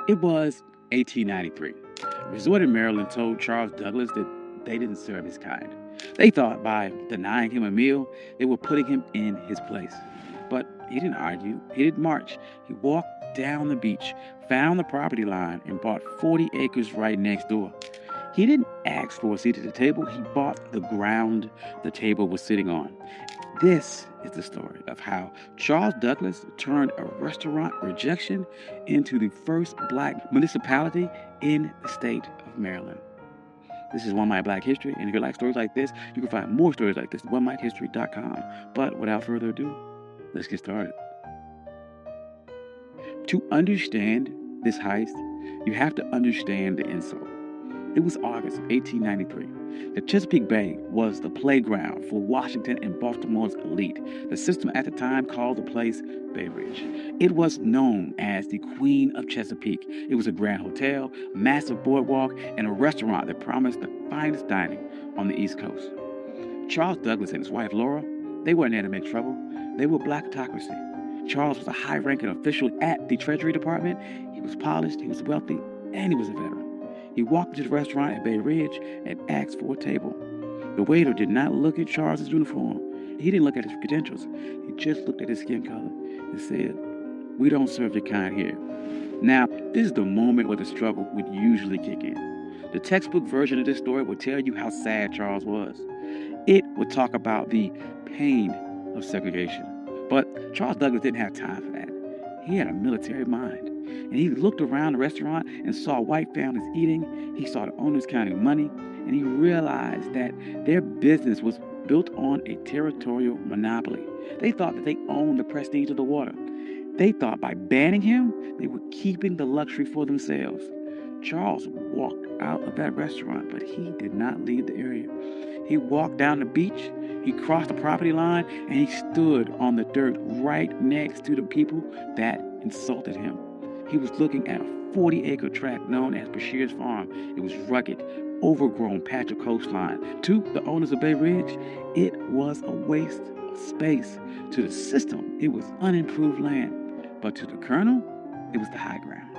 It was 1893. A resort in Maryland told Charles Douglas that they didn't serve his kind. They thought by denying him a meal, they were putting him in his place. But he didn't argue. He didn't march. He walked down the beach, found the property line, and bought 40 acres right next door. He didn't ask for a seat at the table. He bought the ground the table was sitting on. This is the story of how Charles Douglas turned a restaurant rejection into the first black municipality in the state of Maryland. This is One Mic Black History, and if you like stories like this, you can find more stories like this at onemichistory.com. But without further ado, let's get started. To understand this heist, you have to understand the insult. It was August of 1893. The Chesapeake Bay was the playground for Washington and Baltimore's elite. The system at the time called the place Bay Ridge. It was known as the Queen of Chesapeake. It was a grand hotel, massive boardwalk, and a restaurant that promised the finest dining on the East Coast. Charles Douglas and his wife Laura, they weren't there to make trouble. They were blackocracy. Charles was a high-ranking official at the Treasury Department. He was polished, he was wealthy, and he was a veteran. He walked into the restaurant at Bay Ridge and asked for a table. The waiter did not look at Charles's uniform. He didn't look at his credentials. He just looked at his skin color and said, "We don't serve your kind here." Now, this is the moment where the struggle would usually kick in. The textbook version of this story would tell you how sad Charles was. It would talk about the pain of segregation. But Charles Douglas didn't have time for that. He had a military mind. And he looked around the restaurant and saw white families eating. He saw the owners counting money. And he realized that their business was built on a territorial monopoly. They thought that they owned the prestige of the water. They thought by banning him, they were keeping the luxury for themselves. Charles walked out of that restaurant, but he did not leave the area. He walked down the beach, he crossed the property line, and he stood on the dirt right next to the people that insulted him. He was looking at a 40-acre tract known as Bashir's Farm. It was rugged, overgrown patch of coastline. To the owners of Bay Ridge, it was a waste of space. To the system, it was unimproved land. But to the Colonel, it was the high ground.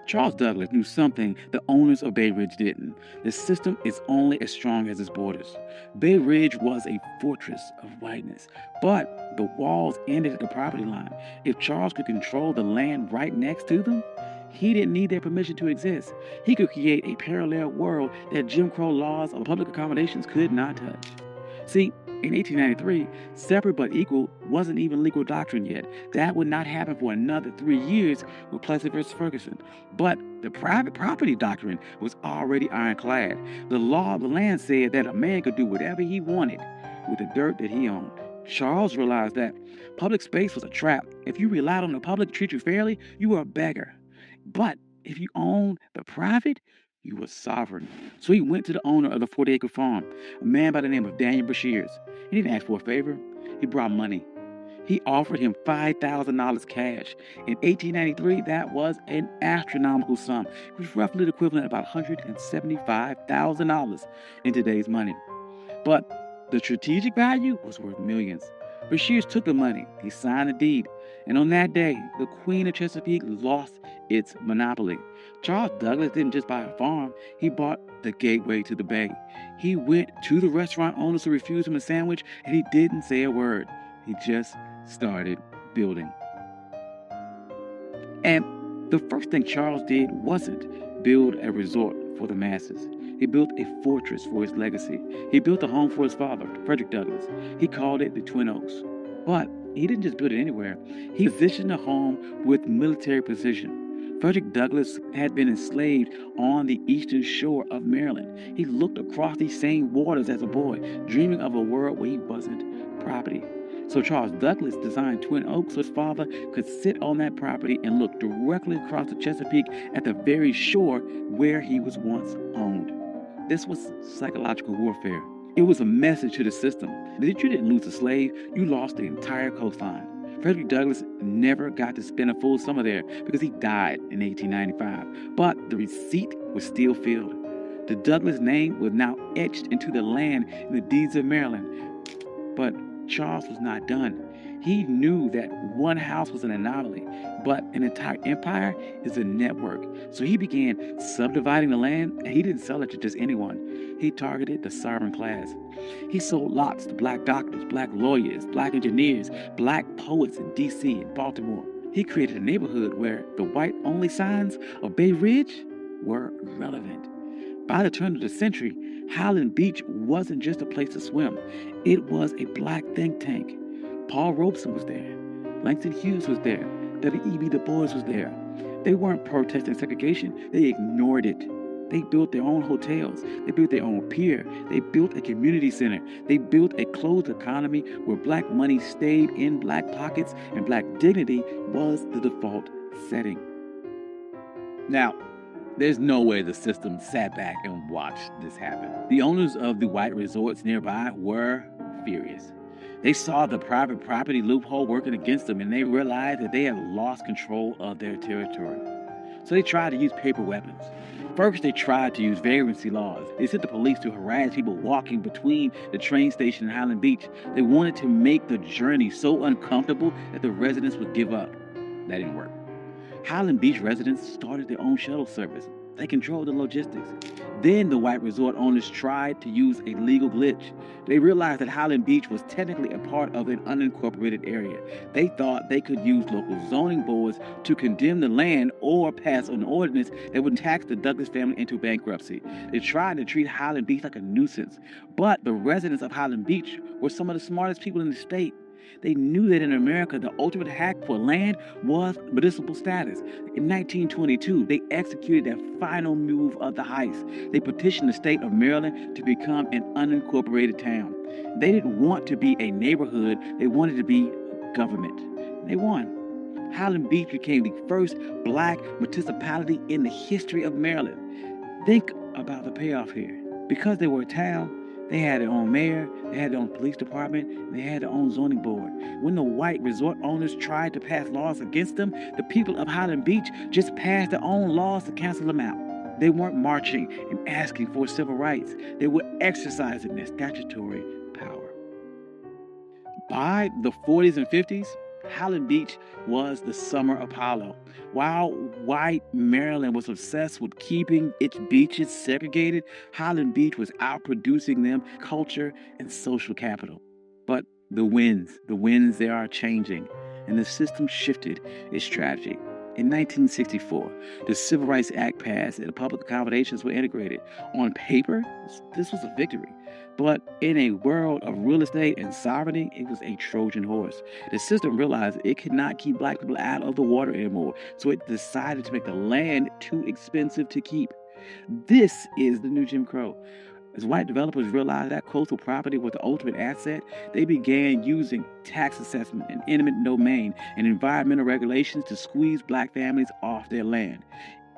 Charles Douglas knew something the owners of Bay Ridge didn't. The system is only as strong as its borders. Bay Ridge was a fortress of whiteness, but the walls ended at the property line. If Charles could control the land right next to them, he didn't need their permission to exist. He could create a parallel world that Jim Crow laws of public accommodations could not touch. See, in 1893, separate but equal wasn't even legal doctrine yet. That would not happen for another 3 years with Plessy versus Ferguson. But the private property doctrine was already ironclad. The law of the land said that a man could do whatever he wanted with the dirt that he owned. Charles realized that public space was a trap. If you relied on the public to treat you fairly, you were a beggar. But if you owned the private, you were sovereign. So he went to the owner of the 40-acre farm, a man by the name of Daniel Bashir. He didn't ask for a favor. He brought money. He offered him $5,000 cash. In 1893, that was an astronomical sum. It was roughly the equivalent of about $175,000 in today's money. But the strategic value was worth millions. Bashir took the money. He signed the deed. And on that day, the Queen of Chesapeake lost its monopoly. Charles Douglas didn't just buy a farm. He bought the gateway to the bay. He went to the restaurant owners to refuse him a sandwich, and he didn't say a word. He just started building. And the first thing Charles did wasn't build a resort for the masses. He built a fortress for his legacy. He built a home for his father, Frederick Douglass. He called it the Twin Oaks. But he didn't just build it anywhere. He positioned the home with military precision. Frederick Douglass had been enslaved on the eastern shore of Maryland. He looked across these same waters as a boy, dreaming of a world where he wasn't property. So Charles Douglas designed Twin Oaks so his father could sit on that property and look directly across the Chesapeake at the very shore where he was once owned. This was psychological warfare. It was a message to the system that if you didn't lose a slave, you lost the entire coastline. Frederick Douglass never got to spend a full summer there because he died in 1895. But the receipt was still filled. The Douglass name was now etched into the land in the deeds of Maryland. But Charles was not done. He knew that one house was an anomaly, but an entire empire is a network. So he began subdividing the land, and he didn't sell it to just anyone. He targeted the sovereign class. He sold lots to black doctors, black lawyers, black engineers, black poets in D.C. and Baltimore. He created a neighborhood where the white-only signs of Bay Ridge were relevant. By the turn of the century, Highland Beach wasn't just a place to swim. It was a black think tank. Paul Robeson was there. Langston Hughes was there. W.E.B. Du Bois was there. They weren't protesting segregation. They ignored it. They built their own hotels. They built their own pier. They built a community center. They built a closed economy where black money stayed in black pockets and black dignity was the default setting. Now, there's no way the system sat back and watched this happen. The owners of the white resorts nearby were furious. They saw the private property loophole working against them, and they realized that they had lost control of their territory. So they tried to use paper weapons. First, they tried to use vagrancy laws. They sent the police to harass people walking between the train station and Highland Beach. They wanted to make the journey so uncomfortable that the residents would give up. That didn't work. Highland Beach residents started their own shuttle service. They controlled the logistics. Then the white resort owners tried to use a legal glitch. They realized that Highland Beach was technically a part of an unincorporated area. They thought they could use local zoning boards to condemn the land or pass an ordinance that would tax the Douglass family into bankruptcy. They tried to treat Highland Beach like a nuisance. But the residents of Highland Beach were some of the smartest people in the state. They knew that in America, the ultimate hack for land was municipal status. In 1922, they executed their final move of the heist. They petitioned the state of Maryland to become an unincorporated town. They didn't want to be a neighborhood. They wanted to be government. They won. Highland Beach became the first black municipality in the history of Maryland. Think about the payoff here. Because they were a town, they had their own mayor, they had their own police department, and they had their own zoning board. When the white resort owners tried to pass laws against them, the people of Highland Beach just passed their own laws to cancel them out. They weren't marching and asking for civil rights. They were exercising their statutory power. By the 40s and 50s, Highland Beach was the summer Apollo. While white Maryland was obsessed with keeping its beaches segregated, Highland Beach was outproducing them culture and social capital. But the winds, they are changing, and the system shifted its strategy. In 1964, the Civil Rights Act passed and the public accommodations were integrated. On paper, this was a victory. But in a world of real estate and sovereignty, it was a Trojan horse. The system realized it could not keep black people out of the water anymore, so it decided to make the land too expensive to keep. This is the new Jim Crow. As white developers realized that coastal property was the ultimate asset, they began using tax assessment and eminent domain and environmental regulations to squeeze black families off their land.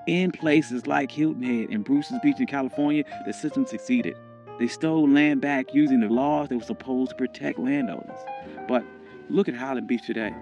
In places like Hilton Head and Bruce's Beach in California, the system succeeded. They stole land back using the laws that were supposed to protect landowners. But look at Highland Beach today.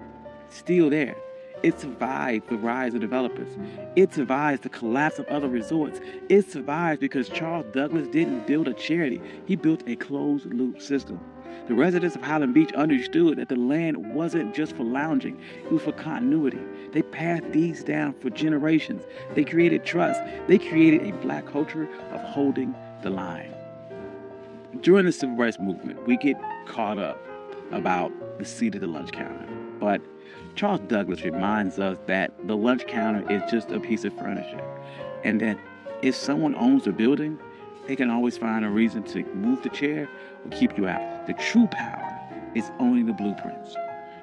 Still there. It survived the rise of developers. It survives the collapse of other resorts. It survives because Charles Douglass didn't build a charity. He built a closed-loop system. The residents of Highland Beach understood that the land wasn't just for lounging. It was for continuity. They passed these down for generations. They created trust. They created a black culture of holding the line. During the Civil Rights Movement, we get caught up about the seat of the lunch counter. But Charles Douglass reminds us that the lunch counter is just a piece of furniture, and that if someone owns the building, they can always find a reason to move the chair or keep you out. The true power is owning the blueprints.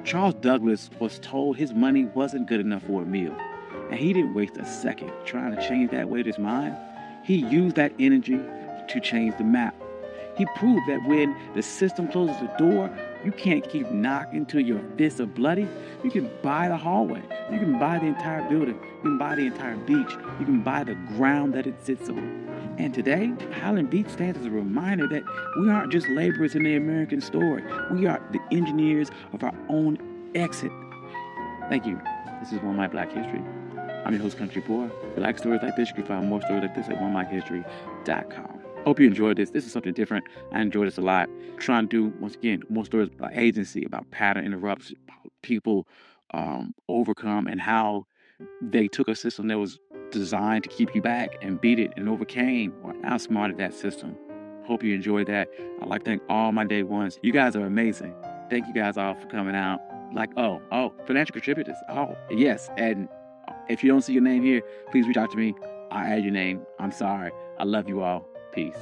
Charles Douglass was told his money wasn't good enough for a meal, and he didn't waste a second trying to change that with his mind. He used that energy to change the map. He proved that when the system closes the door, you can't keep knocking till your fists are bloody. You can buy the hallway. You can buy the entire building. You can buy the entire beach. You can buy the ground that it sits on. And today, Highland Beach stands as a reminder that we aren't just laborers in the American story. We are the engineers of our own exit. Thank you. This is One My Black History. I'm your host, Country Boy. If you like stories like this, you can find more stories like this at onemyhistory.com. Hope you enjoyed this. This is something different. I enjoyed this a lot. Trying to do, once again, more stories about agency, about pattern interrupts, about people overcome, and how they took a system that was designed to keep you back and beat it and overcame or outsmarted that system. Hope you enjoyed that. I'd like to thank all my day ones. You guys are amazing. Thank you guys all for coming out. Like, financial contributors. Oh, yes. And if you don't see your name here, please reach out to me. I'll add your name. I'm sorry. I love you all. Peace.